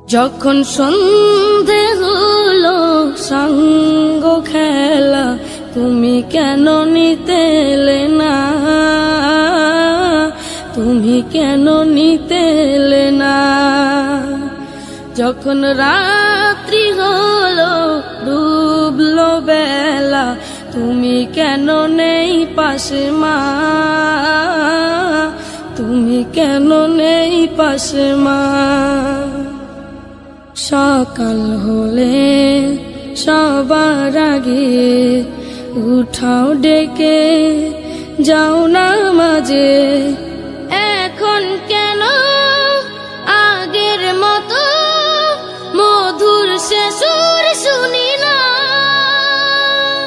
যখন সন্ধে হলো সঙ্গ খেলা, তুমি কেন নিতে এলে না, তুমি কেন নিতে এলে না। যখন রাত্রি হলো ডুবলো বেলা, তুমি কেন নেই পাশে মা, তুমি কেন নেই পাশে মা। সকাল হলে সবার আগে উঠাও ডেকে যাও না মাঝে, এখন কেন আগের মতো মধুর সে সুর শুনি না।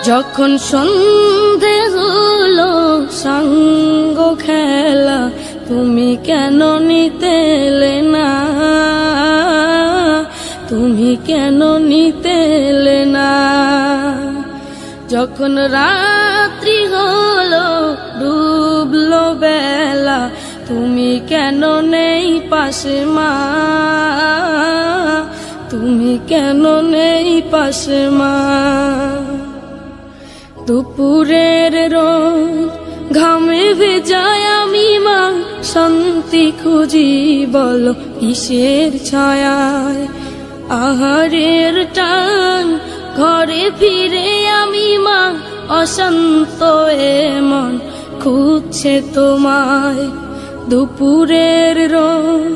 যখন সন্ধে হলো সঙ্গ খেলা, তুমি কেন নিতে এলে না, তুমি কেন নিতে এলে না। যখন রাত্রি হলো ডুবলো বেলা, তুমি কেন নেই পাশে মা, তুমি কেন নেই পাশে মা। দুপুরের রোদ ঘামে ভেজায় আমি মা, শান্তি খুঁজি বলো কিসের ছায়ায়। আহারের টান ঘরে ফিরে আমি মা, অশান্ত এ মন খুঁজছে তোমায়। দুপুরের রোদ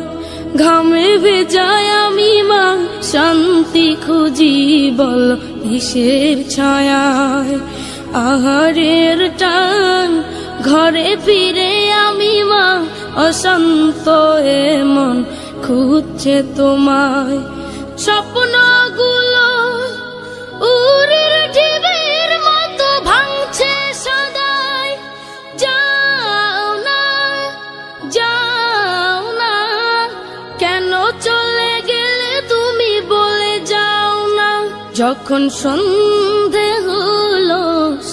ঘামে ভেজায় আমি মা, শান্তি খুঁজি বলো কিসের ছায়ায়। আহারের টান ঘরে ফিরে আমি মা, অশান্ত এ মন খুঁজছে তোমায়। স্বপ্নগুলো উড়ির ঢেউয়ের মতো ভাঙছে সদাই, যাও না যাও না, কেন চলে গেলে তুমি বলে যাও না। যখন সন্ধে হলো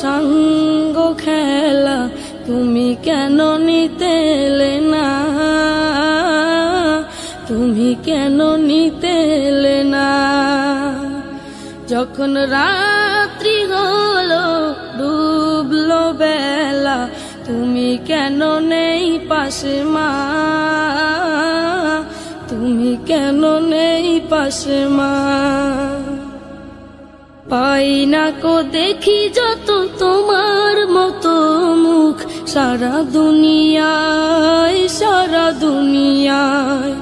সঙ্গ খেলা, তুমি কেন নিতে এলে না, তুমি কেন নিতে এলে না। যখন রাত্রি হলো ডুবলো বেলা, তুমি কেন নেই পাশে মা, তুমি কেন নেই পাশে মা। পাই না কো দেখি যত তোমার মতো মুখ, সারা দুনিয়ায় সারা দুনিয়ায়।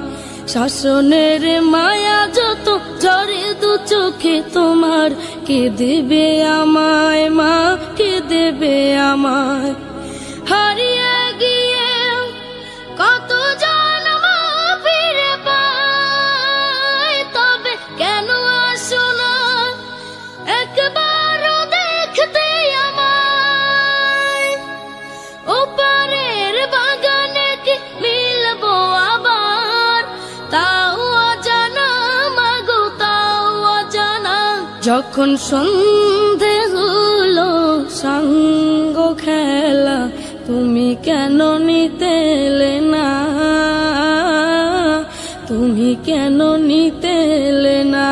শাসনের মায়া যত ঝরে দু চোখে তোমার, কে দেবে আমায় মা, কে দেবে আমায়। হারিয়ে গিয়ে কত জন্ম ফিরে পাই, তবে কেন আসো না একবারও দেখতে আমায়। ওপারের বাগানে কি মিলবো আবার, তাও অজানা মাগো তাও অজানা। যখন সন্ধে হলো সঙ্গ খেলা, তুমি কেন নিতে এলে না, তুমি কেন নিতে এলে না।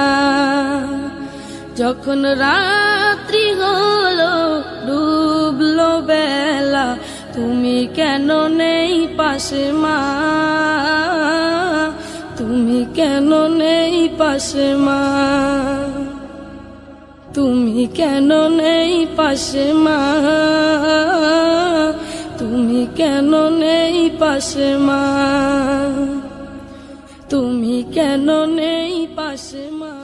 যখন রাত্রি হলো ডুবলো বেলা, তুমি কেন নেই পাশে মা, তুমি কেন নেই পাশে মা, তুমি কেন নেই পাশে মা, তুমি কেন নেই পাশে মা, তুমি কেন নেই পাশে মা।